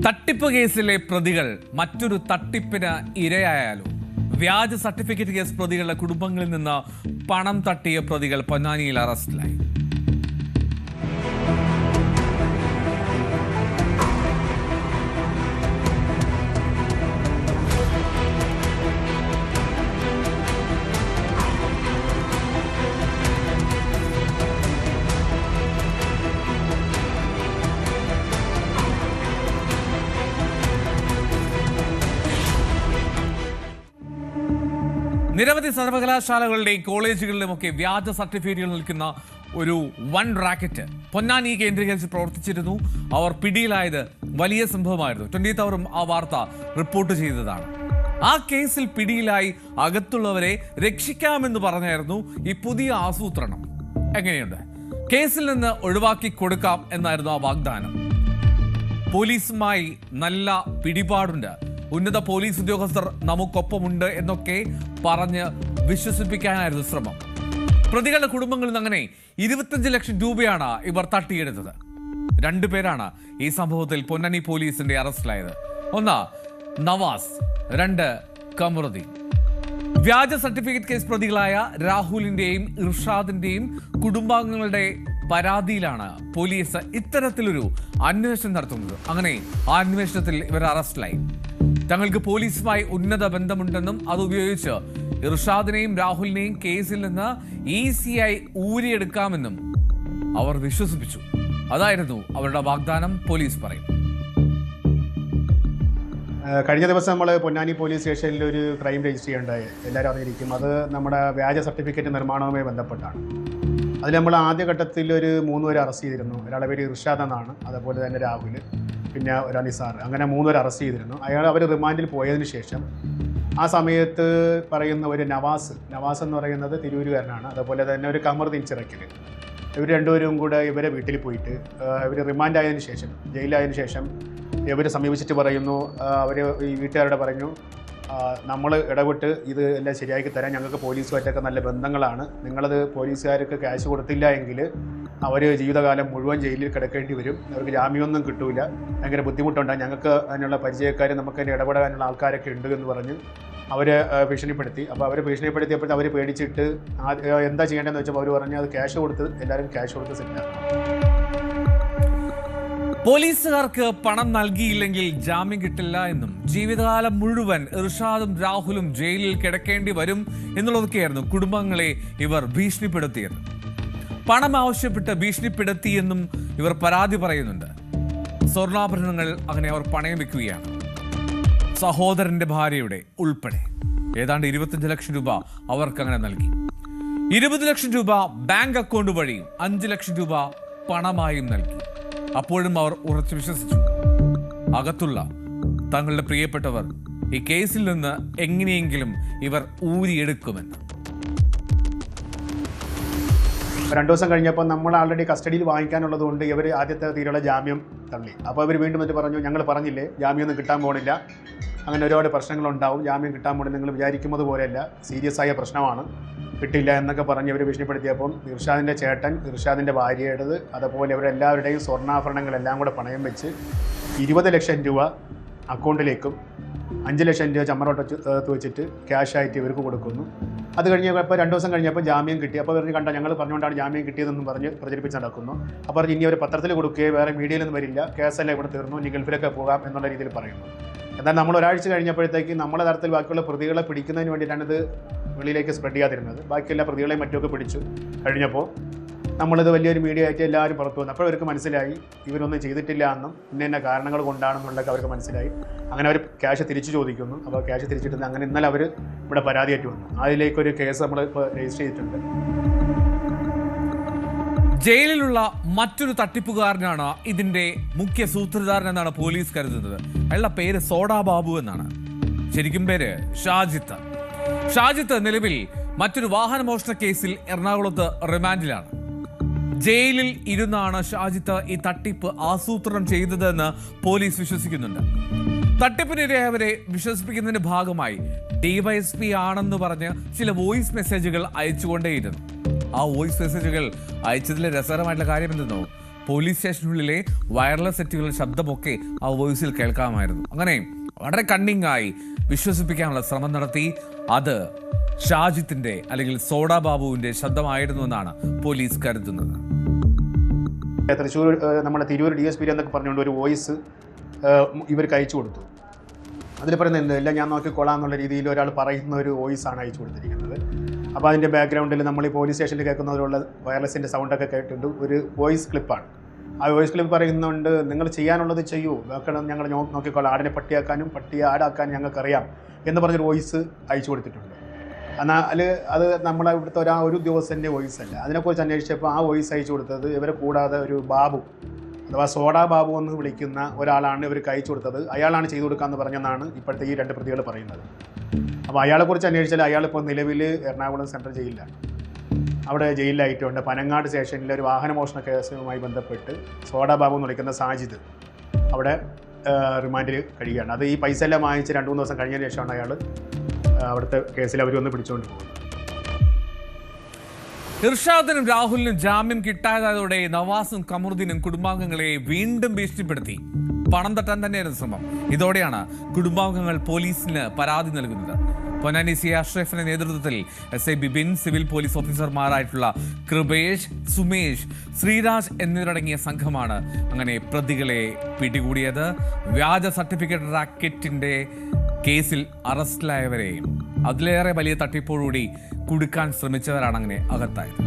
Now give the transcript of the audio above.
തട്ടിപ്പ് കേസിലെ പ്രതികൾ മറ്റൊരു തട്ടിപ്പിന് ഇരയായാലും വ്യാജ സർട്ടിഫിക്കറ്റ് കേസ് പ്രതികളുടെ കുടുംബങ്ങളിൽ നിന്ന് പണം തട്ടിയ പ്രതികൾ പൊന്നാനിയിൽ അറസ്റ്റിലായി. നിരവധി സർവകലാശാലകളുടെയും കോളേജുകളിലുമൊക്കെ വ്യാജ സർട്ടിഫിക്കറ്റുകൾ നിൽക്കുന്ന ഒരു വൺ റാക്കറ്റ് പൊന്നാനി കേന്ദ്രീകരിച്ച് പ്രവർത്തിച്ചിരുന്നു. അവർ പിടിയിലായത് വലിയ സംഭവമായിരുന്നു. 24 അവറും ആ വാർത്ത റിപ്പോർട്ട് ചെയ്തതാണ്. ആ കേസിൽ പിടിയിലായി അകത്തുള്ളവരെ രക്ഷിക്കാമെന്ന് പറഞ്ഞായിരുന്നു ഈ പുതിയ ആസൂത്രണം. എങ്ങനെയുണ്ട്? കേസിൽ നിന്ന് ഒഴിവാക്കി കൊടുക്കാം എന്നായിരുന്നു ആ വാഗ്ദാനം. പോലീസുമായി നല്ല പിടിപാടുണ്ട്, ഉന്നത പോലീസ് ഉദ്യോഗസ്ഥർ നമുക്കൊപ്പമുണ്ട് എന്നൊക്കെ പറഞ്ഞ് വിശ്വസിപ്പിക്കാനായിരുന്നു ശ്രമം. പ്രതികളുടെ കുടുംബങ്ങളിൽ നിന്ന് അങ്ങനെ 25 ലക്ഷം രൂപയാണ് ഇവർ തട്ടിയെടുത്തത്. 2 പേരാണ് ഈ സംഭവത്തിൽ പൊന്നാനി പോലീസിന്റെ അറസ്റ്റിലായത്. ഒന്ന് നവാസ്, 2 കമറുദ്ദീൻ. വ്യാജ സർട്ടിഫിക്കറ്റ് കേസ് പ്രതികളായ രാഹുലിന്റെയും ഇർഷാദിന്റെയും കുടുംബാംഗങ്ങളുടെ പരാതിയിലാണ് പോലീസ് ഇത്തരത്തിലൊരു അന്വേഷണം നടത്തുന്നത്. അങ്ങനെ ആ അന്വേഷണത്തിൽ ഇവർ അറസ്റ്റിലായി. തങ്ങൾക്ക് പോലീസുമായി ഉന്നത ബന്ധമുണ്ടെന്നും അതുപയോഗിച്ച് ഇർഷാദിനെയും രാഹുലിനെയും കേസിൽ നിന്ന് ഈസിയായി ഊരിയെടുക്കാമെന്നും അവർ വിശ്വസിപ്പിച്ചു. അതായിരുന്നു അവരുടെ വാഗ്ദാനം. പോലീസ് പറയും. കഴിഞ്ഞ ദിവസം നമ്മൾ പൊന്നാനി പോലീസ് സ്റ്റേഷനിൽ ഒരു ക്രൈം രജിസ്റ്റർ ചെയ്യേണ്ടായി, എല്ലാവരും അറിഞ്ഞിരിക്കും. അത് നമ്മുടെ വ്യാജ സർട്ടിഫിക്കറ്റ് നിർമ്മാണവുമായി ബന്ധപ്പെട്ടാണ്. അതിൽ നമ്മൾ ആദ്യഘട്ടത്തിൽ ഒരു 3 പേരെ അറസ്റ്റ് ചെയ്തിരുന്നു. ഒരാളെ പേര് ഇർഷാദ് എന്നാണ്, അതുപോലെ തന്നെ രാഹുൽ, പിന്നെ ഒരു നിസാർ. അങ്ങനെ 3 പേരെ അറസ്റ്റ് ചെയ്തിരുന്നു. അവർ റിമാൻഡിൽ പോയതിന് ശേഷം ആ സമയത്ത് പറയുന്ന ഒരു നവാസ് എന്ന് പറയുന്നത് തിരൂരുകാരനാണ്, അതുപോലെ തന്നെ ഒരു കമറുദ്ദീൻ ചിറക്കൽ. ഇവർ 2 പേരും കൂടെ ഇവരെ വീട്ടിൽ പോയിട്ട് ഇവർ റിമാൻഡായതിനു ശേഷം, ജയിലായതിനു ശേഷം ഇവർ സമീപിച്ചിട്ട് പറയുന്നു, അവർ ഈ വീട്ടുകാരോട് പറഞ്ഞു, നമ്മൾ ഇടപെട്ട് ഇത് എല്ലാം ശരിയാക്കി തരാൻ, ഞങ്ങൾക്ക് പോലീസുമായിട്ടൊക്കെ നല്ല ബന്ധങ്ങളാണ്, നിങ്ങളത് പോലീസുകാർക്ക് ക്യാഷ് കൊടുത്തില്ല എങ്കിൽ അവർ ജീവിതകാലം മുഴുവൻ ജയിലിൽ കിടക്കേണ്ടി വരും, അവർക്ക് ജാമ്യമൊന്നും കിട്ടൂല, ഭയങ്കര ബുദ്ധിമുട്ടുണ്ടാകും, ഞങ്ങൾക്ക് അതിനുള്ള പരിചയക്കാർ, നമുക്ക് അതിന് ഇടപെടാനുള്ള ആൾക്കാരൊക്കെ ഉണ്ട് എന്ന് പറഞ്ഞ് അവരെ ഭീഷണിപ്പെടുത്തി. അപ്പോൾ അവർ ഭീഷണിപ്പെടുത്തിയപ്പോൾ അവർ പേടിച്ചിട്ട് എന്താ ചെയ്യേണ്ടതെന്ന് വെച്ചപ്പോൾ അവർ പറഞ്ഞു അത് ക്യാഷ് കൊടുത്ത്, എല്ലാവരും ക്യാഷ് കൊടുത്ത് സെറ്റാക്കണം. പോലീസുകാർക്ക് പണം നൽകിയില്ലെങ്കിൽ ജാമ്യം കിട്ടില്ല എന്നും ജീവിതകാലം മുഴുവൻ ഇർഷാദും രാഹുലും ജയിലിൽ കിടക്കേണ്ടി വരും എന്നുള്ളതൊക്കെയായിരുന്നു കുടുംബങ്ങളെ ഇവർ ഭീഷണിപ്പെടുത്തിയത്. പണം ആവശ്യപ്പെട്ട് ഭീഷണിപ്പെടുത്തിയെന്നും ഇവർ പരാതി പറയുന്നുണ്ട്. സ്വർണ്ണാഭരണങ്ങൾ അങ്ങനെ അവർ പണയം വെക്കുകയാണ്. സഹോദരന്റെ ഭാര്യയുടെ ഉൾപ്പെടെ ഏതാണ്ട് 25 ലക്ഷം രൂപ അവർക്കങ്ങനെ നൽകി. 20 ലക്ഷം രൂപ ബാങ്ക് അക്കൗണ്ട് വഴിയും 5 ലക്ഷം രൂപ പണമായും നൽകി. അപ്പോഴും അവർ ഉറച്ചു വിശ്വസിച്ചു, അകത്തുള്ള തങ്ങളുടെ പ്രിയപ്പെട്ടവർ ഈ കേസിൽ നിന്ന് എങ്ങനെയെങ്കിലും ഇവർ ഊരിയെടുക്കുമെന്ന്. 2 ദിവസം കഴിഞ്ഞപ്പോൾ നമ്മൾ ആൾറെഡി കസ്റ്റഡിയിൽ വാങ്ങിക്കാനുള്ളത് കൊണ്ട് ഇവർ ആദ്യത്തെ തീരുള്ള ജാമ്യം തള്ളി. അപ്പോൾ അവർ വീണ്ടും എന്നിട്ട് പറഞ്ഞു, ഞങ്ങൾ പറഞ്ഞില്ലേ ജാമ്യമൊന്നും കിട്ടാൻ പോകണില്ല, അങ്ങനെ ഒരുപാട് പ്രശ്നങ്ങളുണ്ടാവും, ജാമ്യം കിട്ടാൻ പോകണില്ല, നിങ്ങൾ വിചാരിക്കുന്നത് പോലെയല്ല, സീരിയസ് ആയ പ്രശ്നമാണ്, കിട്ടില്ല എന്നൊക്കെ പറഞ്ഞ് ഇവർ ഭീഷണിപ്പെടുത്തിയപ്പം ഇർഷാദിൻ്റെ ചേട്ടൻ, ഇർഷാദിൻ്റെ ഭാര്യയുടേത്, അതുപോലെ ഇവരെല്ലാവരുടെയും സ്വർണ്ണാഭരണങ്ങളെല്ലാം കൂടെ പണയം വെച്ച് 20 ലക്ഷം രൂപ അക്കൗണ്ടിലേക്കും 5 ലക്ഷം രൂപ ചമ്മറോട്ട് വെച്ചിട്ട് ക്യാഷായിട്ട് ഇവർക്ക് കൊടുക്കുന്നു. അത് കഴിഞ്ഞപ്പോൾ 2 ദിവസം കഴിഞ്ഞപ്പോൾ ജാമ്യം കിട്ടി. അപ്പോൾ ഇവർ കണ്ട ഞങ്ങൾ പറഞ്ഞുകൊണ്ടാണ് ജാമ്യം കിട്ടിയതെന്നും പറഞ്ഞ് പ്രചരിപ്പിച്ച് നടക്കുന്നു. അപ്പോൾ പറഞ്ഞ് ഇനി അവർ പത്രത്തിൽ കൊടുക്കുകയോ വേറെ മീഡിയയിലൊന്നും വരില്ല, കേസെല്ലാം ഇവിടെ തീർന്നു, ഇനി ഗൾഫിലൊക്കെ പോകാം എന്നുള്ള രീതിയിൽ പറയുന്നു. എന്നാൽ നമ്മൾ ഒരാഴ്ച കഴിഞ്ഞപ്പോഴത്തേക്ക് നമ്മളെ തരത്തിൽ ബാക്കിയുള്ള പ്രതികളെ പിടിക്കുന്നതിന് വേണ്ടിയിട്ടാണ് ഇത് വെളിയിലേക്ക് സ്പ്രെഡ് ചെയ്യാതിരുന്നത്. ബാക്കിയെല്ലാ പ്രതികളെയും മറ്റുമൊക്കെ പിടിച്ചു കഴിഞ്ഞപ്പോൾ നമ്മളിത് വലിയൊരു മീഡിയ ആയിട്ട് എല്ലാവരും പുറത്തു വന്നു. അപ്പോൾ അവർക്ക് മനസ്സിലായി ഇവരൊന്നും ചെയ്തിട്ടില്ല എന്നും ഇന്ന കാരണങ്ങൾ കൊണ്ടാണെന്നുള്ളതൊക്കെ അവർക്ക് മനസ്സിലായി. അങ്ങനെ അവർ ക്യാഷ് തിരിച്ചു ചോദിക്കുന്നു. അപ്പോൾ ക്യാഷ് തിരിച്ചിട്ട് അങ്ങനെ ഇന്നലെ അവർ ഇവിടെ പരാതിയായിട്ട് വന്നു. അതിലേക്കൊരു കേസ് നമ്മൾ ഇപ്പോൾ രജിസ്റ്റർ ചെയ്തിട്ടുണ്ട്. ജയിലിലുള്ള മറ്റൊരു തട്ടിപ്പുകാരനാണ് ഇതിന്റെ മുഖ്യ സൂത്രധാരൻ എന്നാണ് പോലീസ് കരുതുന്നത്. അയാളുടെ പേര് സോഡാ ബാബു എന്നാണ്. ശരിക്കും പേര് ഷാജിത്ത് നിലവിൽ മറ്റൊരു വാഹനമോഷണ കേസിൽ എറണാകുളത്ത് റിമാൻഡിലാണ്. ജയിലിൽ ഇരുന്നാണ് ഷാജിത്ത് ഈ തട്ടിപ്പ് ആസൂത്രണം ചെയ്തതെന്ന് പോലീസ് വിശ്വസിക്കുന്നുണ്ട്. തട്ടിപ്പിനിരയായവരെ വിശ്വസിപ്പിക്കുന്നതിന്റെ ഭാഗമായി ഡിവൈഎസ്പി ആണെന്ന് പറഞ്ഞ് ചില വോയിസ് മെസ്സേജുകൾ അയച്ചുകൊണ്ടേയിരുന്നു. ആ വോയിസ് മെസ്സേജുകൾ അയച്ചതിലെ രസകരമായിട്ടുള്ള കാര്യം എന്തെന്നോ, പോലീസ് സ്റ്റേഷനുള്ളിലെ വയർലെസ് സെറ്റുകളുടെ ശബ്ദമൊക്കെ ആ വോയിസിൽ കേൾക്കാമായിരുന്നു. അങ്ങനെ വളരെ കണ്ണിങ് ആയി വിശ്വസിപ്പിക്കാനുള്ള ശ്രമം നടത്തി. അത് ഷാജിത്തിന്റെ അല്ലെങ്കിൽ സോഡാ ബാബുവിന്റെ ശബ്ദമായിരുന്നു എന്നാണ് പോലീസ് കരുതുന്നത്. തൃശ്ശൂർ നമ്മുടെ തിരൂർ DSP എന്നൊക്കെ പറഞ്ഞുകൊണ്ട് ഒരു വോയിസ് ഇവർക്ക് അയച്ചു കൊടുത്തു. അതിൽ പറയുന്നത് എന്ത് എല്ലാം ഞാൻ നോക്കിക്കൊള്ളാം എന്നുള്ള രീതിയിൽ ഒരാൾ പറയുന്ന ഒരു വോയിസാണ് അയച്ചു കൊടുത്തിരിക്കുന്നത്. അപ്പോൾ അതിൻ്റെ ബാക്ക്ഗ്രൗണ്ടിൽ നമ്മൾ ഈ പോലീസ് സ്റ്റേഷനിൽ കേൾക്കുന്നതിലുള്ള വയർലെസ്സിൻ്റെ സൗണ്ടൊക്കെ കേട്ടിട്ടുണ്ട്. ഒരു വോയിസ് ക്ലിപ്പാണ്. ആ വോയിസ് ക്ലിപ്പ് പറയുന്നുണ്ട്, നിങ്ങൾ ചെയ്യാനുള്ളത് ചെയ്യൂ, വെക്കണം, ഞങ്ങൾ നോക്കിക്കൊള്ളാം, ആടിനെ പട്ടിയാക്കാനും പട്ടിയെ ആടാക്കാനും ഞങ്ങൾക്കറിയാം എന്ന് പറഞ്ഞൊരു വോയിസ് അയച്ചു കൊടുത്തിട്ടുണ്ട്. എന്നാൽ അത് നമ്മളെ ഇവിടുത്തെ ഒരു ദിവസത്തിൻ്റെ വോയിസ് അല്ല. അതിനെക്കുറിച്ച് അന്വേഷിച്ചപ്പോൾ ആ വോയിസ് അയച്ചു കൊടുത്തത് ഇവരെ കൂടാതെ ഒരു ബാബു അഥവാ സോഡാ ബാബു എന്ന് വിളിക്കുന്ന ഒരാളാണ് ഇവർക്ക് അയച്ചു കൊടുത്തത്. അയാളാണ് ചെയ്തു കൊടുക്കാമെന്ന് പറഞ്ഞെന്നാണ് ഇപ്പോഴത്തെ ഈ 2 പ്രതികൾ പറയുന്നത്. അപ്പോൾ അയാളെക്കുറിച്ച് അന്വേഷിച്ചാൽ അയാളിപ്പോൾ നിലവിൽ എറണാകുളം സെൻട്രൽ ജയിലിലാണ്. അവിടെ ജയിലിലായിട്ടുണ്ട്. പനങ്ങാട് സ്റ്റേഷനിലെ ഒരു വാഹനമോഷണ കേസുമായി ബന്ധപ്പെട്ട് സോഡാ ബാബു എന്ന് വിളിക്കുന്ന സാജിദ് അവിടെ റിമാൻഡിൽ കഴിയുകയാണ്. അത് ഈ പൈസ എല്ലാം വാങ്ങിച്ച് 2-3 ദിവസം കഴിഞ്ഞതിന് ശേഷമാണ് അയാൾ അവിടുത്തെ കേസിൽ അവർ വന്ന് പിടിച്ചുകൊണ്ട് പോകുന്നത്. ഇർഷാദിനും രാഹുലിനും ജാമ്യം കിട്ടാതായതോടെ നവാസും കമറുദ്ദീനും കുടുംബാംഗങ്ങളെ വീണ്ടും ഭീഷണിപ്പെടുത്തി പണം തട്ടാൻ തന്നെയായിരുന്നു ശ്രമം. ഇതോടെയാണ് കുടുംബാംഗങ്ങൾ പോലീസിന് പരാതി നൽകുന്നത്. പൊന്നാനി സി അഷ്റഫിന്റെ നേതൃത്വത്തിൽ SI ബിബിൻ, സിവിൽ പോലീസ് ഓഫീസർമാരായിട്ടുള്ള കൃപേഷ്, സുമേഷ്, ശ്രീരാജ് എന്നിവരടങ്ങിയ സംഘമാണ് അങ്ങനെ പ്രതികളെ പിടികൂടിയത്. വ്യാജ സർട്ടിഫിക്കറ്റ് റാക്കറ്റിന്റെ കേസിൽ അറസ്റ്റിലായവരെയും അതിലേറെ വലിയ തട്ടിപ്പോടുകൂടി കുടുക്കാൻ ശ്രമിച്ചവരാണ് അങ്ങനെ അകത്തായത്.